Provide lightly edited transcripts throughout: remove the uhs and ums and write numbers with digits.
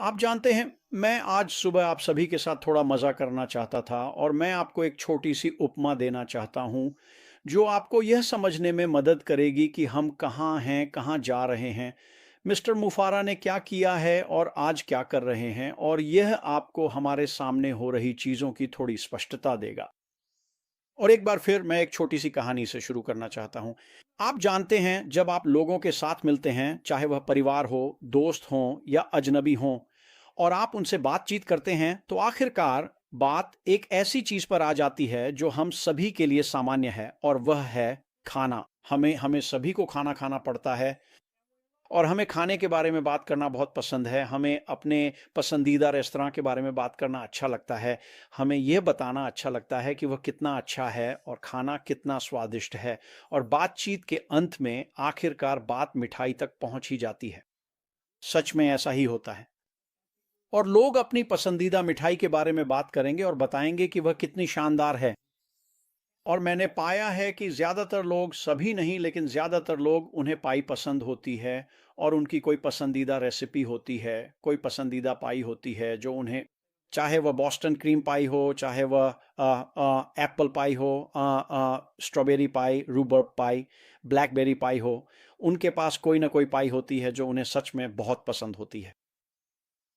आप जानते हैं, मैं आज सुबह आप सभी के साथ थोड़ा मज़ा करना चाहता था और मैं आपको एक छोटी-सी उपमा देना चाहता हूँ, जो आपको यह समझने में मदद करेगी कि हम कहाँ हैं, कहाँ जा रहे हैं, मिस्टर मुफारा ने क्या किया है और आज क्या कर रहे हैं और यह आपको हमारे सामने हो रही चीज़ों की थोड़ी स्पष्टता देगा। और एक बार फिर मैं एक छोटी-सी कहानी से शुरू करना चाहता हूँ। आप जानते हैं, जब आप लोगों के साथ मिलते हैं, चाहे वह परिवार हो, दोस्त हों या अजनबी हों, और आप उनसे बातचीत करते हैं, तो आखिरकार बात एक ऐसी चीज़ पर आ जाती है जो हम सभी के लिए सामान्य है और वह है खाना। हमें हमें सभी को खाना खाना पड़ता है और हमें खाने के बारे में बात करना बहुत पसंद है। हमें अपने पसंदीदा रेस्तरां के बारे में बात करना अच्छा लगता है। हमें यह बताना अच्छा लगता है कि वह कितना अच्छा है और खाना कितना स्वादिष्ट है, और बातचीत के अंत में आखिरकार बात मिठाई तक पहुंच ही जाती है। सच में ऐसा ही होता है। और लोग अपनी पसंदीदा मिठाई के बारे में बात करेंगे और बताएंगे कि वह कितनी शानदार है। और मैंने पाया है कि ज़्यादातर लोग, सभी नहीं लेकिन ज़्यादातर लोग, उन्हें पाई पसंद होती है और उनकी कोई पसंदीदा रेसिपी होती है, कोई पसंदीदा पाई होती है जो उन्हें, चाहे वह बॉस्टन क्रीम पाई हो, चाहे वह एप्पल पाई हो, स्ट्रॉबेरी पाई, रूबर्ब पाई, ब्लैकबेरी पाई हो, उनके पास कोई ना कोई पाई होती है जो उन्हें सच में बहुत पसंद होती है।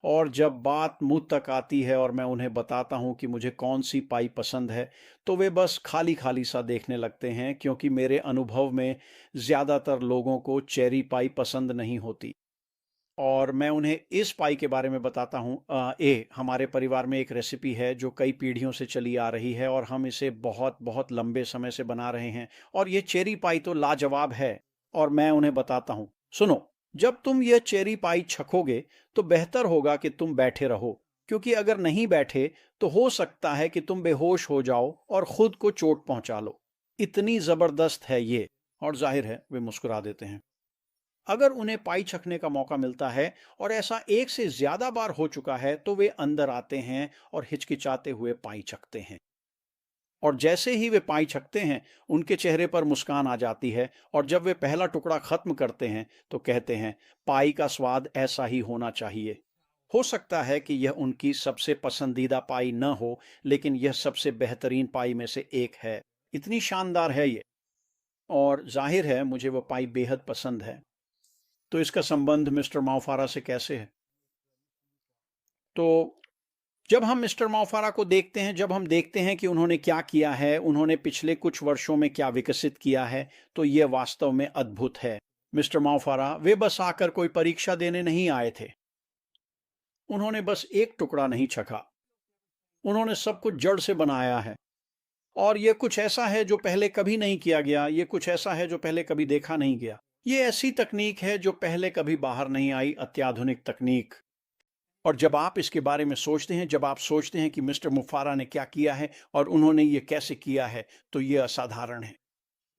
और जब बात मुँह तक आती है और मैं उन्हें बताता हूँ कि मुझे कौन-सी पाई पसंद है, तो वे बस खाली-खाली सा देखने लगते हैं, क्योंकि मेरे अनुभव में ज़्यादातर लोगों को चेरी पाई पसंद नहीं होती। और मैं उन्हें इस पाई के बारे में बताता हूँ। हमारे परिवार में एक रेसिपी है जो कई पीढ़ियों से चली आ रही है और हम इसे बहुत-बहुत लंबे समय से बना रहे हैं, और ये चेरी पाई तो लाजवाब है। और मैं उन्हें बताता हूँ, सुनो, जब तुम यह चेरी पाई चखोगे तो बेहतर होगा कि तुम बैठे रहो, क्योंकि अगर नहीं बैठे तो हो सकता है कि तुम बेहोश हो जाओ और खुद को चोट पहुंचा लो। इतनी जबरदस्त है ये। और जाहिर है वे मुस्कुरा देते हैं। अगर उन्हें पाई चखने का मौका मिलता है, और ऐसा एक से ज्यादा बार हो चुका है, तो वे अंदर आते हैं और हिचकिचाते हुए पाई चखते हैं। और जैसे ही वे पाई छकते हैं, उनके चेहरे पर मुस्कान आ जाती है, और जब वे पहला टुकड़ा खत्म करते हैं तो कहते हैं, पाई का स्वाद ऐसा ही होना चाहिए। हो सकता है कि यह उनकी सबसे पसंदीदा पाई न हो, लेकिन यह सबसे बेहतरीन पाई में से एक है। इतनी शानदार है ये। और जाहिर है मुझे वह पाई बेहद पसंद है। तो इसका संबंध मिस्टर माओफारा से कैसे है? तो जब हम मिस्टर माओफारा को देखते हैं, जब हम देखते हैं कि उन्होंने क्या किया है, उन्होंने पिछले कुछ वर्षों में क्या विकसित किया है, तो यह वास्तव में अद्भुत है। मिस्टर माओफारा वे बस आकर कोई परीक्षा देने नहीं आए थे। उन्होंने बस एक टुकड़ा नहीं चखा, उन्होंने सब कुछ जड़ से बनाया है। और यह कुछ ऐसा है जो पहले कभी नहीं किया गया, ये कुछ ऐसा है जो पहले कभी देखा नहीं गया। ये ऐसी तकनीक है जो पहले कभी बाहर नहीं आई, अत्याधुनिक तकनीक। और जब आप इसके बारे में सोचते हैं, जब आप सोचते हैं कि मिस्टर मुफारा ने क्या किया है और उन्होंने ये कैसे किया है, तो ये असाधारण है।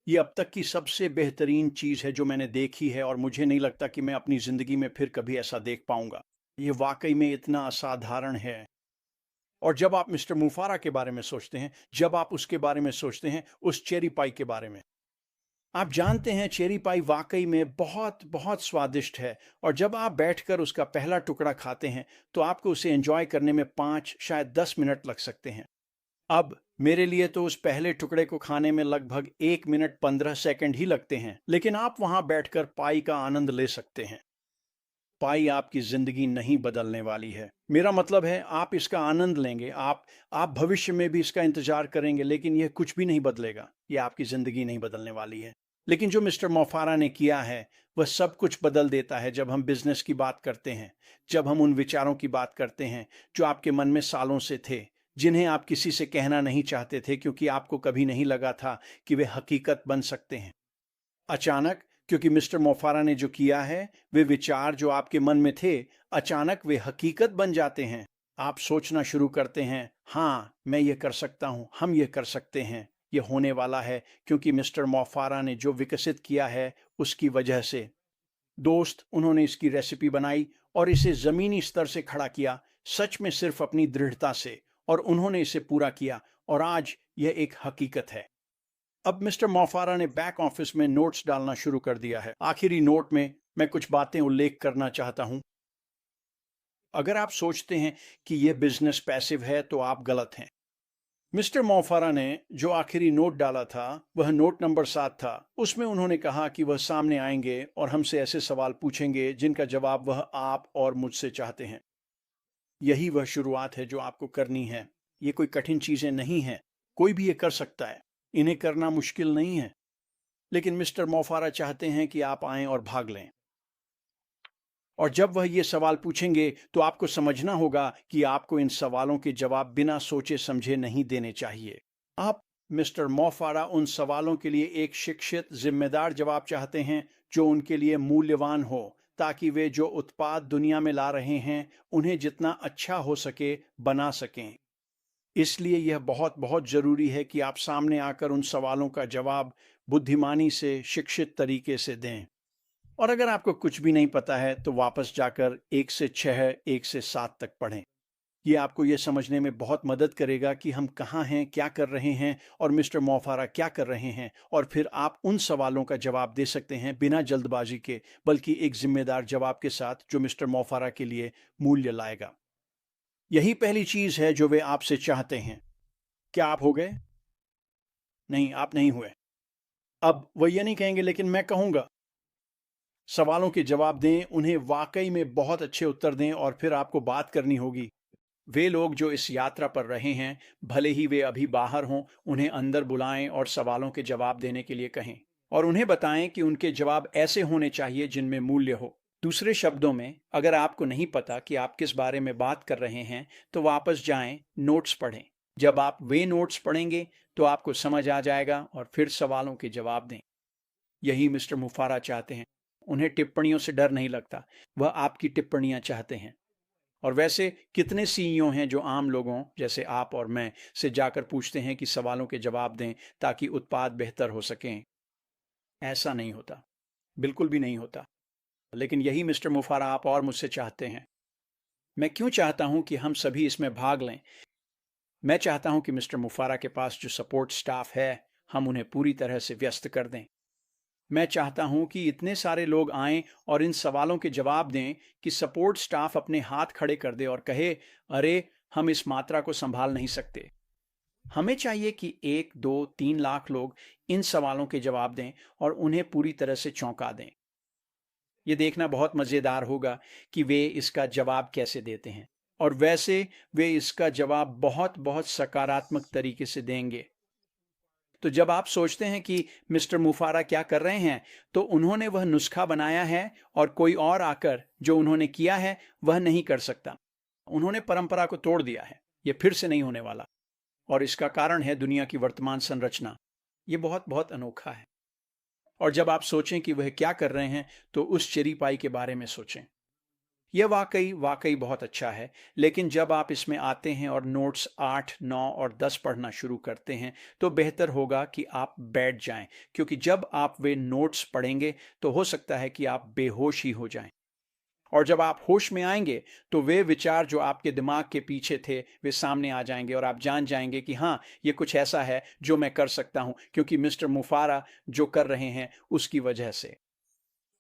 ये अब तक की सबसे बेहतरीन चीज़ है जो मैंने देखी है, और मुझे नहीं लगता कि मैं अपनी ज़िंदगी में फिर कभी ऐसा देख पाऊंगा। ये वाकई में इतना असाधारण है। और जब आप मिस्टर मुफारा के बारे में सोचते हैं, जब आप उसके बारे में सोचते हैं, उस चेरी पाई के बारे में, आप जानते हैं चेरी पाई वाकई में बहुत बहुत स्वादिष्ट है। और जब आप बैठकर उसका पहला टुकड़ा खाते हैं, तो आपको उसे एंजॉय करने में 5 शायद 10 मिनट लग सकते हैं। अब मेरे लिए तो उस पहले टुकड़े को खाने में लगभग 1 मिनट 15 सेकंड ही लगते हैं, लेकिन आप वहां बैठकर पाई का आनंद ले सकते हैं। पाई आपकी जिंदगी नहीं बदलने वाली है। मेरा मतलब है, आप इसका आनंद लेंगे, आप भविष्य में भी इसका इंतजार करेंगे, लेकिन यह कुछ भी नहीं बदलेगा। यह आपकी जिंदगी नहीं बदलने वाली है। लेकिन जो मिस्टर मोफारा ने किया है, वह सब कुछ बदल देता है। जब हम बिजनेस की बात करते हैं, जब हम उन विचारों की बात करते हैं जो आपके मन में सालों से थे, जिन्हें आप किसी से कहना नहीं चाहते थे, क्योंकि आपको कभी नहीं लगा था कि वे हकीकत बन सकते हैं। अचानक, क्योंकि मिस्टर मोफारा ने जो किया है, वे विचार जो आपके मन में थे, अचानक वे हकीकत बन जाते हैं। आप सोचना शुरू करते हैं, हाँ मैं ये कर सकता हूँ, हम ये कर सकते हैं, ये होने वाला है, क्योंकि मिस्टर मोफारा ने जो विकसित किया है उसकी वजह से। दोस्त, उन्होंने इसकी रेसिपी बनाई और इसे जमीनी स्तर से खड़ा किया, सच में सिर्फ अपनी दृढ़ता से, और उन्होंने इसे पूरा किया, और आज यह एक हकीकत है। अब मिस्टर मोफारा ने बैक ऑफिस में नोट्स डालना शुरू कर दिया है। आखिरी नोट में मैं कुछ बातें उल्लेख करना चाहता हूं। अगर आप सोचते हैं कि यह बिजनेस पैसिव है तो आप गलत हैं। मिस्टर मोफारा ने जो आखिरी नोट डाला था वह नोट नंबर 7 था। उसमें उन्होंने कहा कि वह सामने आएंगे और हमसे ऐसे सवाल पूछेंगे जिनका जवाब वह आप और मुझसे चाहते हैं। यही वह शुरुआत है जो आपको करनी है। ये कोई कठिन चीजें नहीं हैं, कोई भी ये कर सकता है, इन्हें करना मुश्किल नहीं है। लेकिन मिस्टर मोफारा चाहते हैं कि आप आएं और भाग लें। और जब वह ये सवाल पूछेंगे तो आपको समझना होगा कि आपको इन सवालों के जवाब बिना सोचे समझे नहीं देने चाहिए। आप मिस्टर मोफारा उन सवालों के लिए एक शिक्षित जिम्मेदार जवाब चाहते हैं जो उनके लिए मूल्यवान हो, ताकि वे जो उत्पाद दुनिया में ला रहे हैं उन्हें जितना अच्छा हो सके बना सकें। इसलिए यह बहुत बहुत जरूरी है कि आप सामने आकर उन सवालों का जवाब बुद्धिमानी से शिक्षित तरीके से दें। और अगर आपको कुछ भी नहीं पता है तो वापस जाकर 1 से 6, 1 से 7 तक पढ़ें। ये आपको ये समझने में बहुत मदद करेगा कि हम कहाँ हैं, क्या कर रहे हैं और मिस्टर मोफारा क्या कर रहे हैं, और फिर आप उन सवालों का जवाब दे सकते हैं बिना जल्दबाजी के, बल्कि एक जिम्मेदार जवाब के साथ जो मिस्टर मोफारा के लिए मूल्य लाएगा। यही पहली चीज है जो वे आपसे चाहते हैं। क्या आप हो गए? नहीं, आप नहीं हुए। अब वह ये नहीं कहेंगे लेकिन मैं कहूंगा। सवालों के जवाब दें, उन्हें वाकई में बहुत अच्छे उत्तर दें और फिर आपको बात करनी होगी। वे लोग जो इस यात्रा पर रहे हैं, भले ही वे अभी बाहर हों, उन्हें अंदर बुलाएं और सवालों के जवाब देने के लिए कहें, और उन्हें बताएं कि उनके जवाब ऐसे होने चाहिए जिनमें मूल्य हो। दूसरे शब्दों में, अगर आपको नहीं पता कि आप किस बारे में बात कर रहे हैं तो वापस जाएं, नोट्स पढ़ें। जब आप वे नोट्स पढ़ेंगे तो आपको समझ आ जाएगा और फिर सवालों के जवाब दें। यही मिस्टर मुफारा चाहते हैं। उन्हें टिप्पणियों से डर नहीं लगता, वह आपकी टिप्पणियां चाहते हैं। और वैसे कितने सीईओ हैं जो आम लोगों जैसे आप और मैं से जाकर पूछते हैं कि सवालों के जवाब दें ताकि उत्पाद बेहतर हो सकें। ऐसा नहीं होता, बिल्कुल भी नहीं होता। लेकिन यही मिस्टर मुफारा आप और मुझसे चाहते हैं। मैं क्यों चाहता हूं कि हम सभी इसमें भाग लें? मैं चाहता हूं कि मिस्टर मुफारा के पास जो सपोर्ट स्टाफ है, हम उन्हें पूरी तरह से व्यस्त कर दें। मैं चाहता हूं कि इतने सारे लोग आएं और इन सवालों के जवाब दें कि सपोर्ट स्टाफ अपने हाथ खड़े कर दे और कहे, अरे हम इस मात्रा को संभाल नहीं सकते। हमें चाहिए कि 1, 2, 3 लाख लोग इन सवालों के जवाब दें और उन्हें पूरी तरह से चौंका दें। ये देखना बहुत मज़ेदार होगा कि वे इसका जवाब कैसे देते हैं, और वैसे वे इसका जवाब बहुत बहुत सकारात्मक तरीके से देंगे। तो जब आप सोचते हैं कि मिस्टर मुफारा क्या कर रहे हैं, तो उन्होंने वह नुस्खा बनाया है और कोई और आकर जो उन्होंने किया है वह नहीं कर सकता। उन्होंने परंपरा को तोड़ दिया है, यह फिर से नहीं होने वाला। और इसका कारण है दुनिया की वर्तमान संरचना। ये बहुत बहुत अनोखा है। और जब आप सोचें कि वह क्या कर रहे हैं तो उस चेरी पाई के बारे में सोचें। यह वाकई वाकई बहुत अच्छा है। लेकिन जब आप इसमें आते हैं और नोट्स 8, 9 और 10 पढ़ना शुरू करते हैं तो बेहतर होगा कि आप बैठ जाएं, क्योंकि जब आप वे नोट्स पढ़ेंगे तो हो सकता है कि आप बेहोश ही हो जाएं। और जब आप होश में आएंगे तो वे विचार जो आपके दिमाग के पीछे थे वे सामने आ जाएंगे और आप जान जाएंगे कि हाँ, ये कुछ ऐसा है जो मैं कर सकता हूं, क्योंकि मिस्टर मुफारा जो कर रहे हैं उसकी वजह से।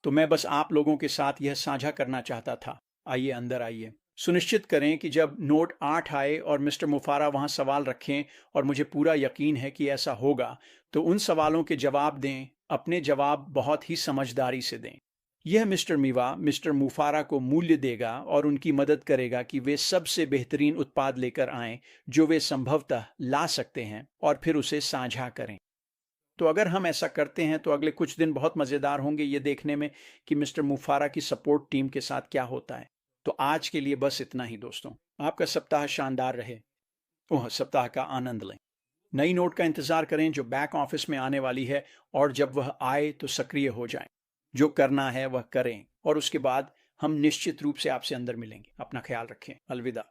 तो मैं बस आप लोगों के साथ यह साझा करना चाहता था। आइए अंदर आइए। सुनिश्चित करें कि जब नोट 8 आए और मिस्टर मुफारा वहां सवाल रखें, और मुझे पूरा यकीन है कि ऐसा होगा, तो उन सवालों के जवाब दें। अपने जवाब बहुत ही समझदारी से दें। यह मिस्टर मीवा मिस्टर मुफारा को मूल्य देगा और उनकी मदद करेगा कि वे सबसे बेहतरीन उत्पाद लेकर आएं जो वे संभवतः ला सकते हैं, और फिर उसे साझा करें। तो अगर हम ऐसा करते हैं तो अगले कुछ दिन बहुत मज़ेदार होंगे ये देखने में कि मिस्टर मुफारा की सपोर्ट टीम के साथ क्या होता है। तो आज के लिए बस इतना ही दोस्तों। आपका सप्ताह शानदार रहे। सप्ताह का आनंद लें। नई नोट का इंतज़ार करें जो बैक ऑफिस में आने वाली है, और जब वह आए तो सक्रिय हो जाएं। जो करना है वह करें, और उसके बाद हम निश्चित रूप से आपसे अंदर मिलेंगे। अपना ख्याल रखें। अलविदा।